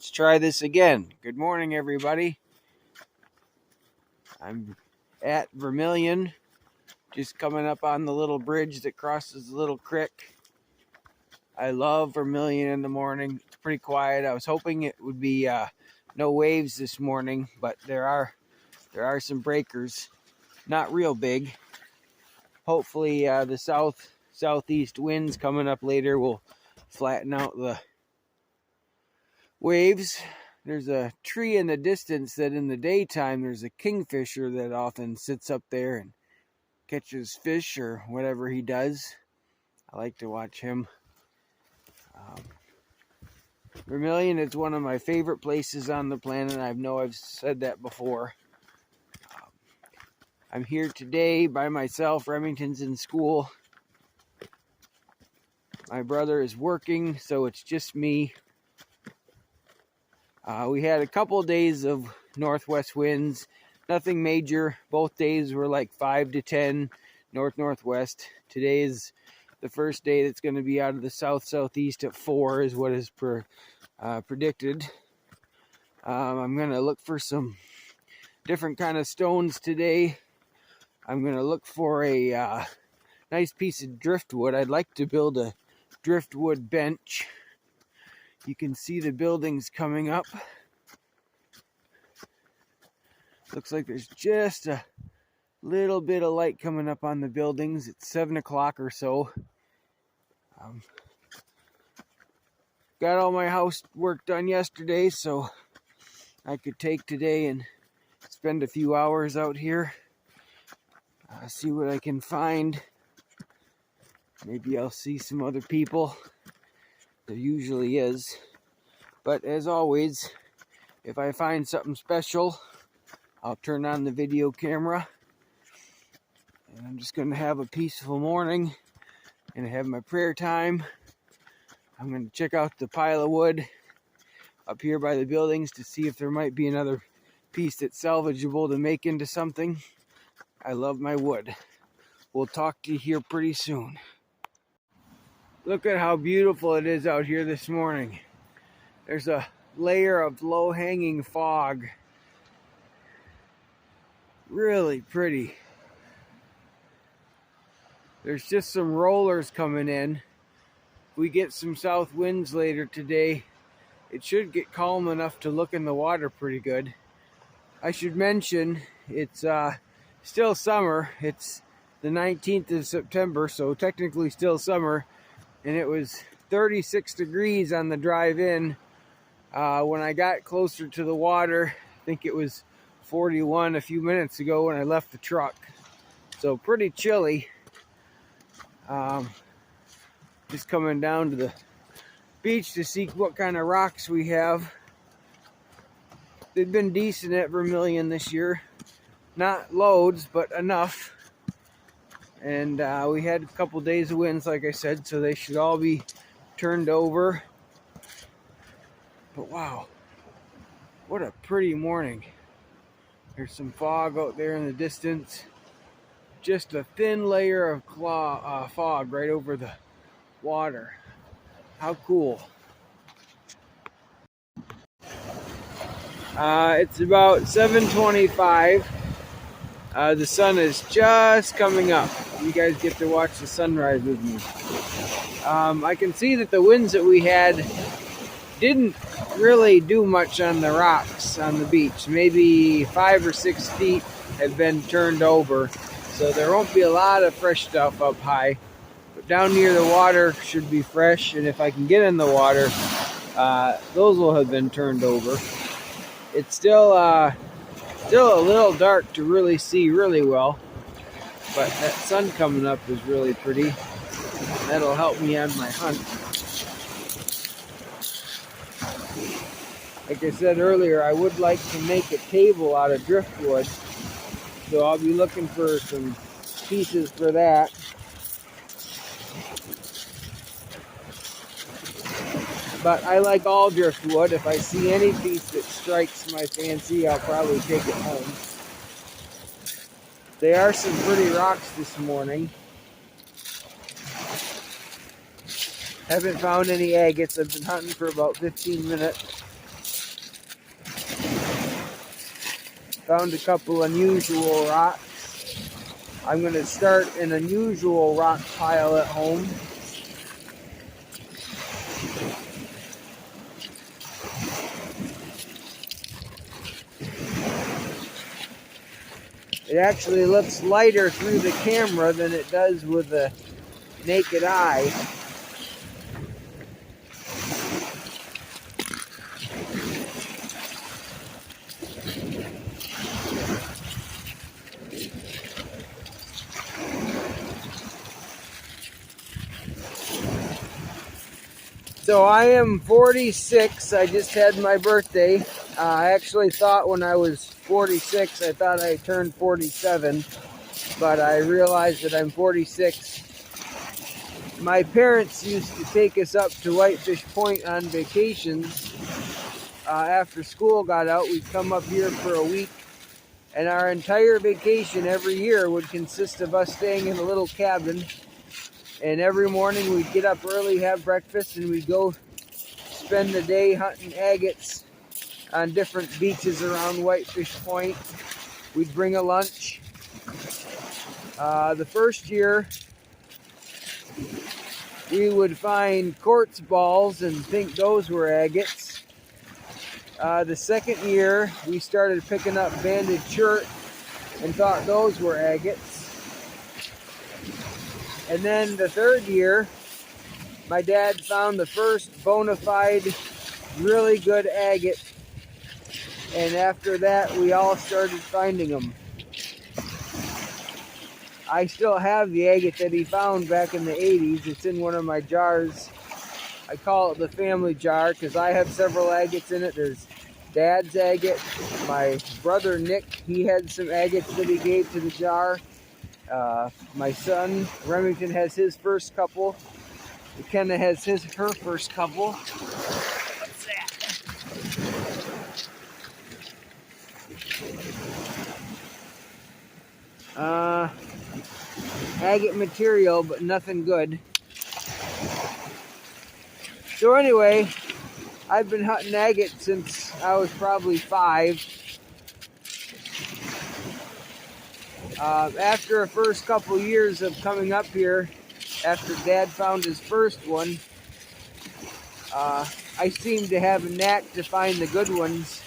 Let's try this again. Good morning, everybody. I'm at Vermilion, just coming up on the little bridge that crosses the little creek. I love Vermilion in the morning. It's pretty quiet. I was hoping it would be no waves this morning, but there are some breakers. Not real big. Hopefully the southeast winds coming up later will flatten out the waves. There's a tree in the distance that in the daytime there's a kingfisher that often sits up there and catches fish or whatever he does. I like to watch him. Vermilion is one of my favorite places on the planet. I know I've said that before. I'm here today by myself. Remington's in school. My brother is working, so it's just me. We had a couple of days of northwest winds, nothing major. Both days were like 5 to 10 northwest. Today is the first day that's going to be out of the southeast at 4 is what is predicted. I'm going to look for some different kind of stones today. I'm going to look for a nice piece of driftwood. I'd like to build a driftwood bench. You can see the buildings coming up. Looks like there's just a little bit of light coming up on the buildings. It's 7 o'clock or so. Got all my house work done yesterday, so I could take today and spend a few hours out here. See what I can find. Maybe I'll see some other people. There usually is. But as always, if I find something special, I'll turn on the video camera. And I'm just going to have a peaceful morning and have my prayer time. I'm going to check out the pile of wood up here by the buildings to see if there might be another piece that's salvageable to make into something. I love my wood. We'll talk to you here pretty soon. Look at how beautiful it is out here this morning. There's a layer of low-hanging fog. Really pretty. There's just some rollers coming in. If we get some south winds later today, it should get calm enough to look in the water pretty good. I should mention it's still summer. It's the 19th of September, so technically still summer. And it was 36 degrees on the drive in. When I got closer to the water, I think it was 41 a few minutes ago when I left the truck. So pretty chilly. Just coming down to the beach to see what kind of rocks we have. They've been decent at Vermilion this year. Not loads, but enough. And we had a couple days of winds, like I said, so they should all be turned over. But wow, what a pretty morning. There's some fog out there in the distance. Just a thin layer of fog right over the water. How cool. It's about 7:25. The sun is just coming up. You guys get to watch the sunrise with me. I can see that the winds that we had didn't really do much on the rocks on the beach. Maybe 5 or 6 feet have been turned over, so there won't be a lot of fresh stuff up high. But down near the water should be fresh, and if I can get in the water, those will have been turned over. It's still a little dark to really see really well, but that sun coming up is really pretty. That'll help me on my hunt. Like I said earlier, I would like to make a table out of driftwood, so I'll be looking for some pieces for that. But I like all driftwood. If I see any piece that strikes my fancy, I'll probably take it home. There are some pretty rocks this morning. Haven't found any agates. I've been hunting for about 15 minutes. Found a couple unusual rocks. I'm going to start an unusual rock pile at home. It actually looks lighter through the camera than it does with the naked eye. So I am 46. I just had my birthday. I actually thought when I was 46, I thought I turned 47, but I realized that I'm 46. My parents used to take us up to Whitefish Point on vacations. After school got out, we'd come up here for a week, and our entire vacation every year would consist of us staying in a little cabin. And every morning we'd get up early, have breakfast, and we'd go spend the day hunting agates on different beaches around Whitefish Point. We'd bring a lunch. The first year, we would find quartz balls and think those were agates. The second year, we started picking up banded chert and thought those were agates. And then the third year, my dad found the first bona fide, really good agate. And after that, we all started finding them. I still have the agate that he found back in the 80s. It's in one of my jars. I call it the family jar because I have several agates in it. There's Dad's agate. My brother Nick, he had some agates that he gave to the jar. My son Remington has his first couple. McKenna has her first couple. What's that? Agate material, but nothing good. So anyway, I've been hunting agate since I was probably 5. After the first couple years of coming up here, after Dad found his first one, I seemed to have a knack to find the good ones.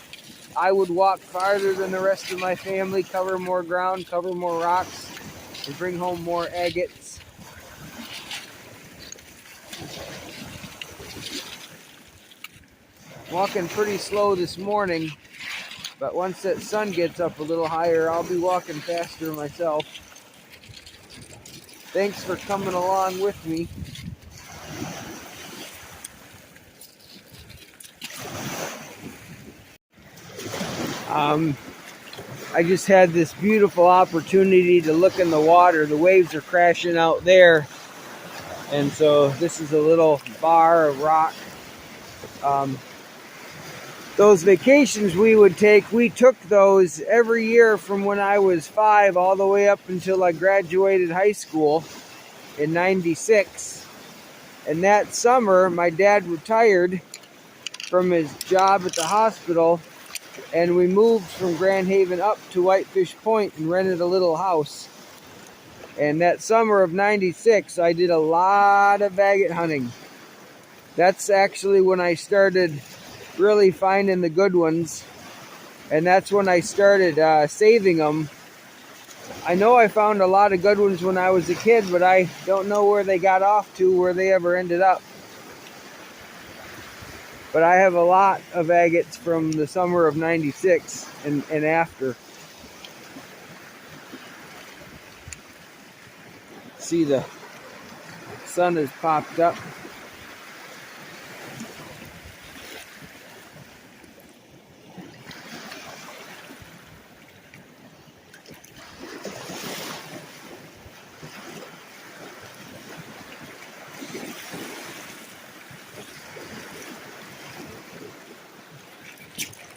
I would walk farther than the rest of my family, cover more ground, cover more rocks, and bring home more agates. Walking pretty slow this morning, but once that sun gets up a little higher, I'll be walking faster myself. Thanks for coming along with me. I just had this beautiful opportunity to look in the water. The waves are crashing out there. And so this is a little bar of rock. Those vacations we would take, we took those every year from when I was 5 all the way up until I graduated high school in '96. And that summer, my dad retired from his job at the hospital, and we moved from Grand Haven up to Whitefish Point and rented a little house. And that summer of '96, I did a lot of agate hunting. That's actually when I started really finding the good ones, and that's when I started saving them. I know I found a lot of good ones when I was a kid, but I don't know where they got off to, where they ever ended up. But I have a lot of agates from the summer of '96 and after. See, the sun has popped up.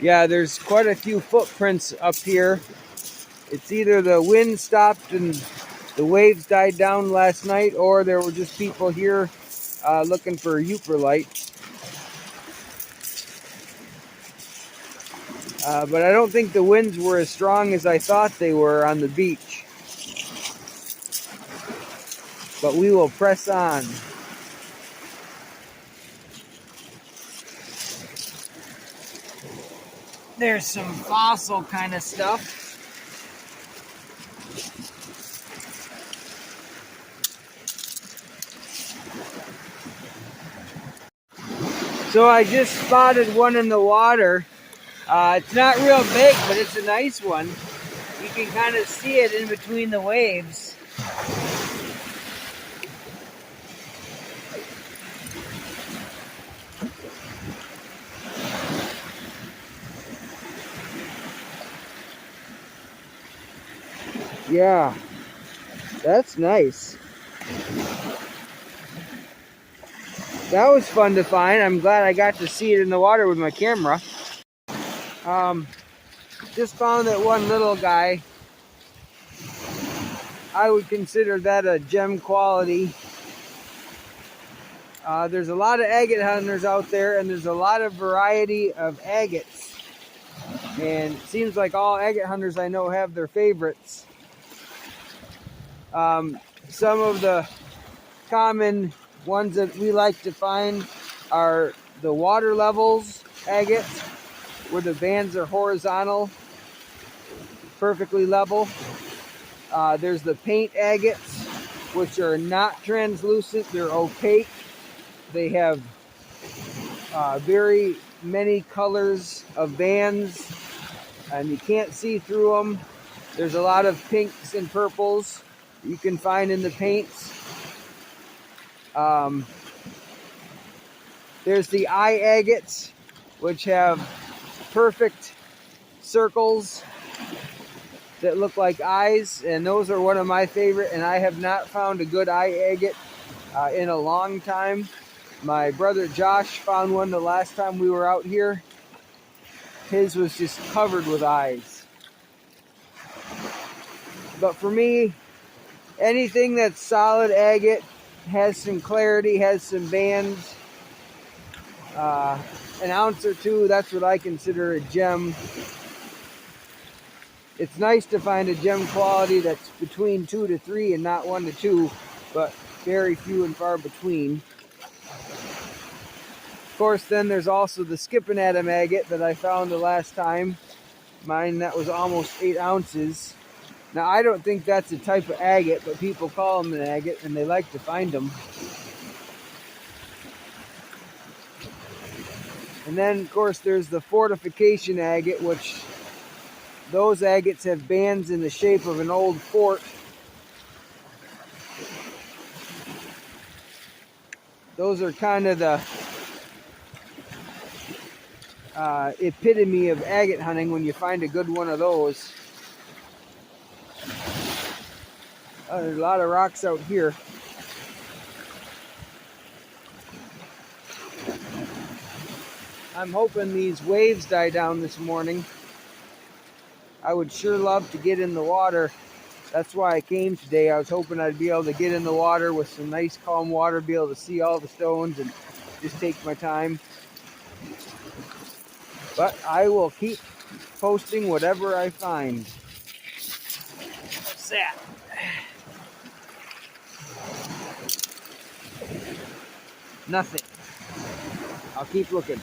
Yeah, there's quite a few footprints up here. It's either the wind stopped and the waves died down last night, or there were just people here looking for euperlite. But I don't think the winds were as strong as I thought they were on the beach. But we will press on. There's some fossil kind of stuff. So I just spotted one in the water. It's not real big, but it's a nice one. You can kind of see it in between the waves. Yeah, that's nice. That was fun to find. I'm glad I got to see it in the water with my camera. Just found that one little guy. I would consider that a gem quality. There's a lot of agate hunters out there, and there's a lot of variety of agates. And it seems like all agate hunters I know have their favorites. Some of the common ones that we like to find are the water levels agates, where the bands are horizontal, perfectly level. There's the paint agates, which are not translucent, they're opaque. They have very many colors of bands, and you can't see through them. There's a lot of pinks and purples you can find in the paints. There's the eye agates, which have perfect circles that look like eyes, and those are one of my favorite, and I have not found a good eye agate in a long time. My brother Josh found one the last time we were out here. His was just covered with eyes. But for me, anything that's solid agate, has some clarity, has some bands, an ounce or two, that's what I consider a gem. It's nice to find a gem quality that's between 2 to 3 and not 1 to 2, but very few and far between. Of course, then there's also the skipping atom agate that I found the last time. Mine, that was almost 8 ounces. Now, I don't think that's a type of agate, but people call them an agate, and they like to find them. And then, of course, there's the fortification agate, which those agates have bands in the shape of an old fort. Those are kind of the epitome of agate hunting when you find a good one of those. There's a lot of rocks out here. I'm hoping these waves die down this morning. I would sure love to get in the water. That's why I came today. I was hoping I'd be able to get in the water with some nice calm water, be able to see all the stones and just take my time. But I will keep posting whatever I find. What's that? Nothing. I'll keep looking.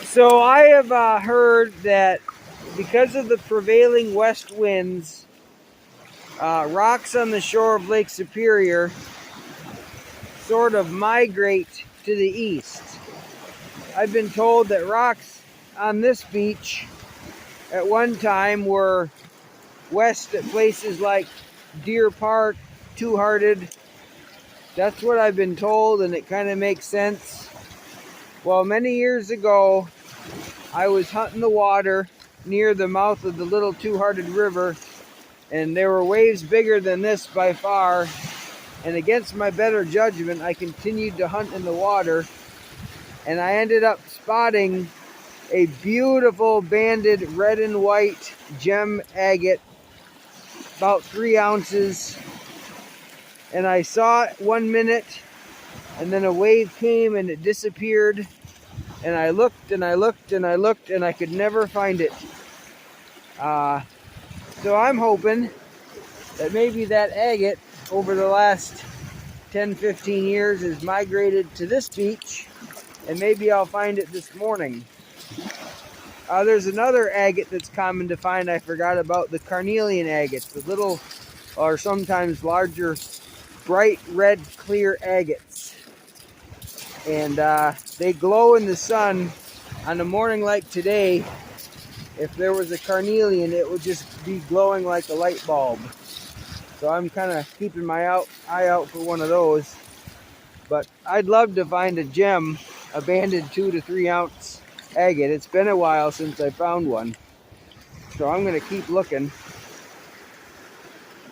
So I have heard that because of the prevailing west winds, rocks on the shore of Lake Superior sort of migrate to the east. I've been told that rocks on this beach at one time were west at places like Deer Park, Two-Hearted. That's what I've been told, and it kind of makes sense. Well, many years ago, I was hunting the water near the mouth of the Little Two-Hearted River, and there were waves bigger than this by far, and against my better judgment, I continued to hunt in the water, and I ended up spotting a beautiful banded red and white gem agate, about 3 ounces, and I saw it 1 minute, and then a wave came and it disappeared, and I looked and I looked and I looked and I could never find it. So I'm hoping that maybe that agate over the last 10-15 years has migrated to this beach, and maybe I'll find it this morning. There's another agate that's common to find I forgot about, the carnelian agates, the little or sometimes larger bright red clear agates. And they glow in the sun. On a morning like today, if there was a carnelian, it would just be glowing like a light bulb. So I'm kind of keeping my eye out for one of those. But I'd love to find a gem, a banded 2 to 3 ounce agate. It's been a while since I found one. So I'm going to keep looking,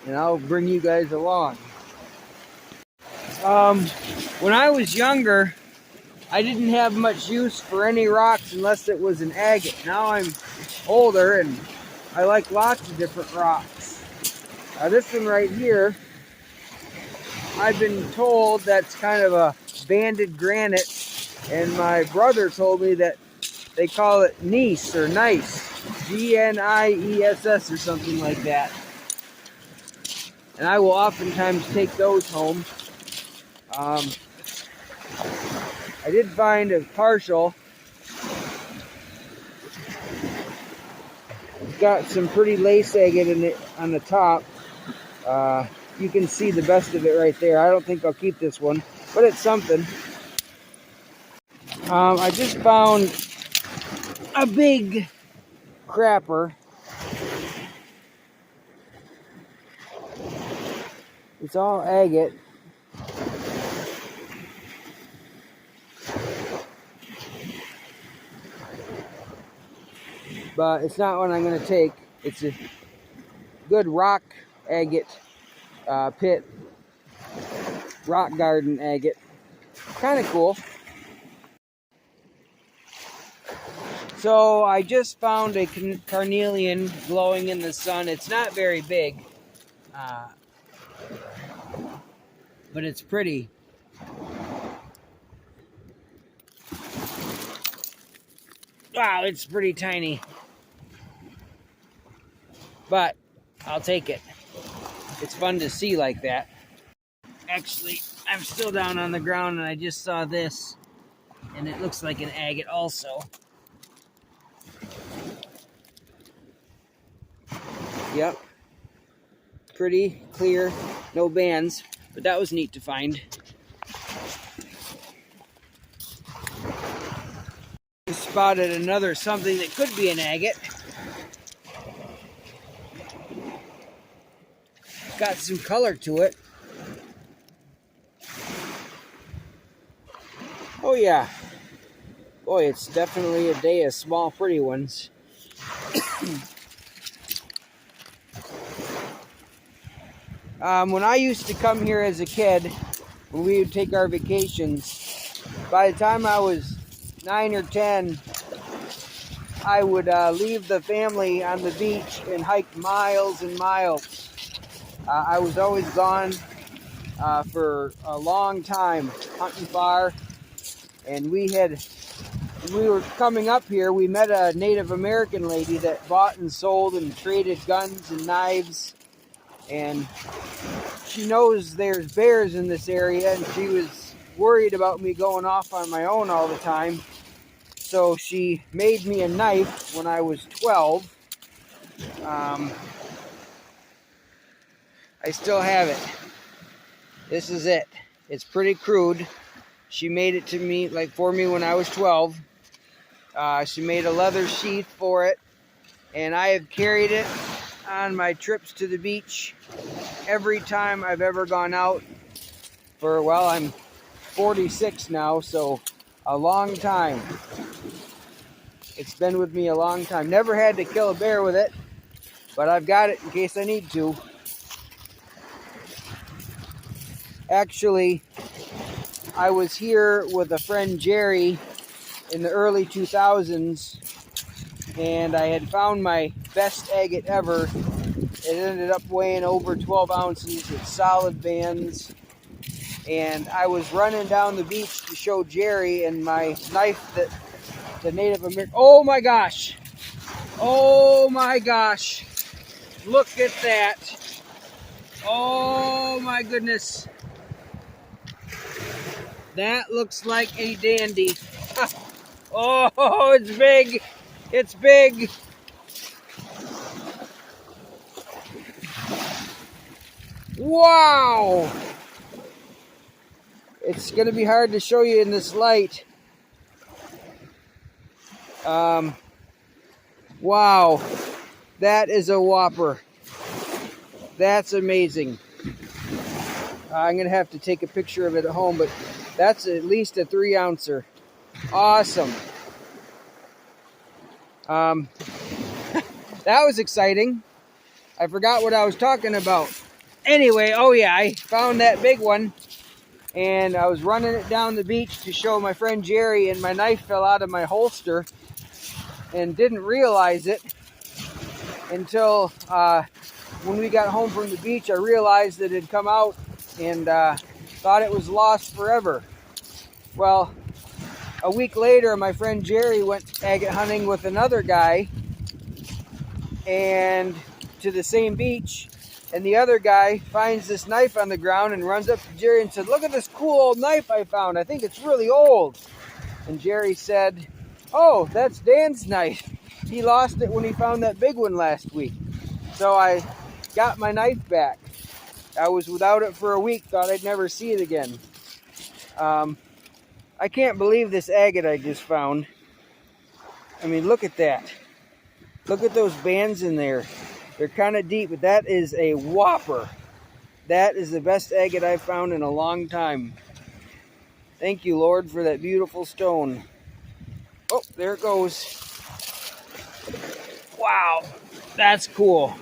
and I'll bring you guys along. When I was younger, I didn't have much use for any rocks unless it was an agate. Now I'm older and I like lots of different rocks. This one right here, I've been told that's kind of a banded granite, and my brother told me that they call it gneiss or nice, G-N-I-E-S-S or something like that. And I will oftentimes take those home. I did find a partial. It's got some pretty lace agate in it on the top. You can see the best of it right there. I don't think I'll keep this one, but it's something. I just found a big crapper. It's all agate. But it's not one I'm going to take. It's a good rock agate pit. Rock garden agate. Kind of cool. So I just found a carnelian glowing in the sun. It's not very big. But it's pretty. Wow, it's pretty tiny. But I'll take it. It's fun to see like that. Actually, I'm still down on the ground and I just saw this, and it looks like an agate also. Yep. Pretty clear, no bands, but that was neat to find. I spotted another something that could be an agate. Got some color to it. Oh yeah. Boy, it's definitely a day of small pretty ones. When I used to come here as a kid, when we would take our vacations, by the time I was 9 or 10, I would leave the family on the beach and hike miles and miles. I was always gone for a long time, hunting far, and we were coming up here, we met a Native American lady that bought and sold and traded guns and knives, and she knows there's bears in this area, and she was worried about me going off on my own all the time. So she made me a knife when I was 12. I still have it. This is it. It's pretty crude. She made it to me, like for me when I was 12. She made a leather sheath for it, and I have carried it on my trips to the beach every time I've ever gone out for, well, I'm 46 now, so a long time. It's been with me a long time. Never had to kill a bear with it, but I've got it in case I need to. Actually, I was here with a friend, Jerry, in the early 2000s, and I had found my best agate ever. It ended up weighing over 12 ounces with solid bands, and I was running down the beach to show Jerry, and my knife that The Native American. Oh my gosh. Oh my gosh. Look at that. Oh my goodness. That looks like a dandy. Oh, it's big. It's big. Wow. It's going to be hard to show you in this light. Wow. That is a whopper. That's amazing. I'm going to have to take a picture of it at home, but that's at least a 3-ouncer. Awesome. That was exciting. I forgot what I was talking about. Anyway, oh yeah, I found that big one, and I was running it down the beach to show my friend Jerry, and my knife fell out of my holster and didn't realize it until when we got home from the beach. I realized that it had come out and thought it was lost forever. Well, a week later, my friend Jerry went agate hunting with another guy and to the same beach, and the other guy finds this knife on the ground and runs up to Jerry and said, "Look at this cool old knife I found. I think it's really old." And Jerry said, "Oh, that's Dan's knife. He lost it when he found that big one last week." So I got my knife back. I was without it for a week, thought I'd never see it again. I can't believe this agate I just found. I mean, look at that. Look at those bands in there. They're kind of deep, but that is a whopper. That is the best agate I've found in a long time. Thank you, Lord, for that beautiful stone. Oh, there it goes. Wow, that's cool.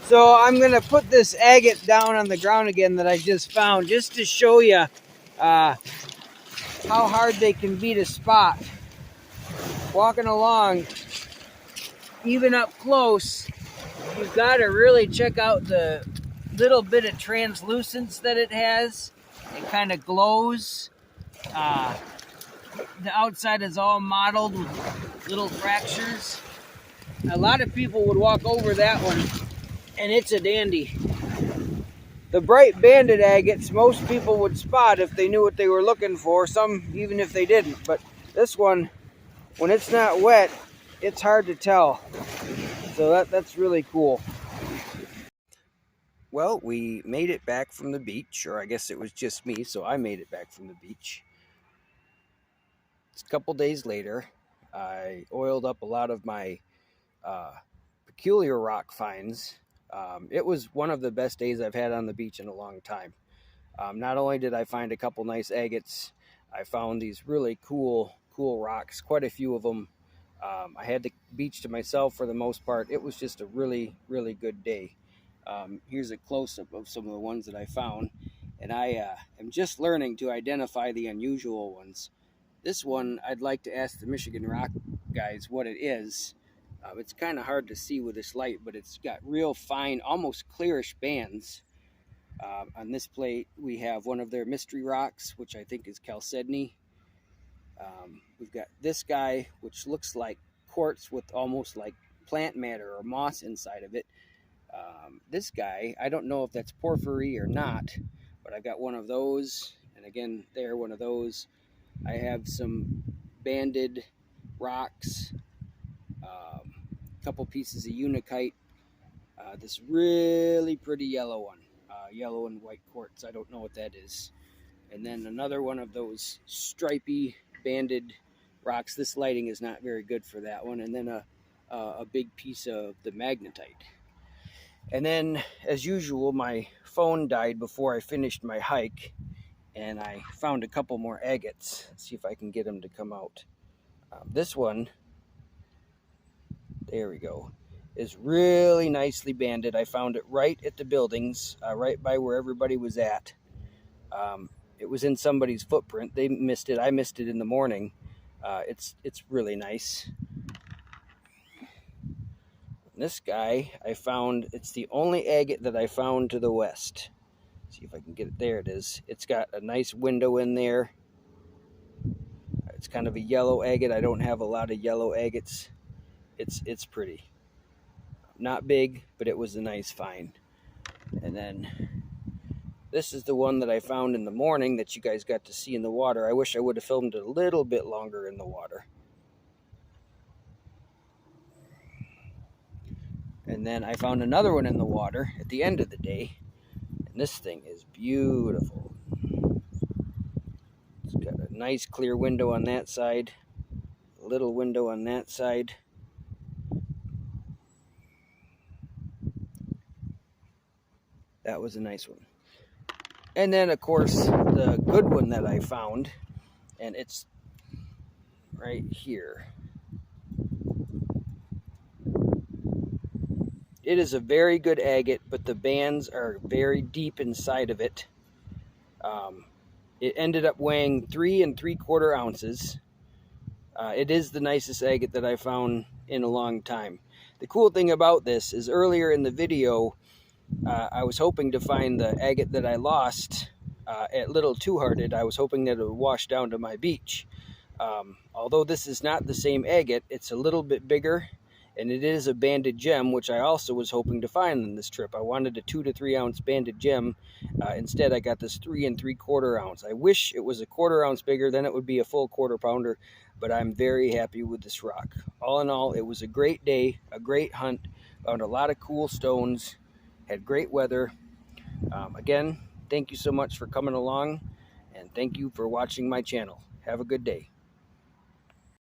So I'm going to put this agate down on the ground again that I just found, just to show you how hard they can be to spot. Walking along, even up close, you've got to really check out the little bit of translucence that it has. It kind of glows. The outside is all mottled with little fractures. A lot of people would walk over that one, and it's a dandy. The bright banded agates, most people would spot if they knew what they were looking for, some even if they didn't. But this one, when it's not wet, it's hard to tell. So that's really cool. Well, we made it back from the beach, or I guess it was just me, so I made it back from the beach. It's a couple days later. I oiled up a lot of my peculiar rock finds. It was one of the best days I've had on the beach in a long time. Not only did I find a couple nice agates, I found these really cool rocks, quite a few of them. I had the beach to myself for the most part. It was just a really good day. Here's a close-up of some of the ones that I found, and I am just learning to identify the unusual ones. This one, I'd like to ask the Michigan Rock guys what it is. It's kind of hard to see with this light, but it's got real fine, almost clearish bands. On this plate, we have one of their mystery rocks, which I think is chalcedony. We've got this guy, which looks like quartz with almost like plant matter or moss inside of it. This guy, I don't know if that's porphyry or not, but I got one of those, and again, there, one of those. I have some banded rocks, a couple pieces of unakite, this really pretty yellow one, yellow and white quartz. I don't know what that is. And then another one of those stripy banded rocks. This lighting is not very good for that one. And then a big piece of the magnetite. And then, as usual, my phone died before I finished my hike, and I found a couple more agates. Let's see if I can get them to come out. This one, there we go, is really nicely banded. I found it right at the buildings, right by where everybody was at. It was in somebody's footprint. They missed it. I missed it in the morning. It's really nice. This guy I found, it's the only agate that I found to the west. See if I can get it. There it is. It's got a nice window in there. It's kind of a yellow agate. I don't have a lot of yellow agates. It's pretty. Not big, but it was a nice find. And then this is the one that I found in the morning that you guys got to see in the water. I wish I would have filmed it a little bit longer in the water. And then I found another one in the water at the end of the day. And this thing is beautiful. It's got a nice clear window on that side. A little window on that side. That was a nice one. And then, of course, the good one that I found, and it's right here. It is a very good agate, but the bands are very deep inside of it. It ended up weighing 3 3/4 ounces. It is the nicest agate that I found in a long time. The cool thing about this is earlier in the video, I was hoping to find the agate that I lost at Little Two-Hearted. I was hoping that it would wash down to my beach. Although this is not the same agate, it's a little bit bigger, and it is a banded gem, which I also was hoping to find on this trip. I wanted a 2 to 3 ounce banded gem. Instead, I got this 3 3/4 ounce. I wish it was a 1/4 ounce bigger, then it would be a full 1/4 pounder, but I'm very happy with this rock. All in all, it was a great day, a great hunt. Found a lot of cool stones, had great weather. Again, thank you so much for coming along, and thank you for watching my channel. Have a good day.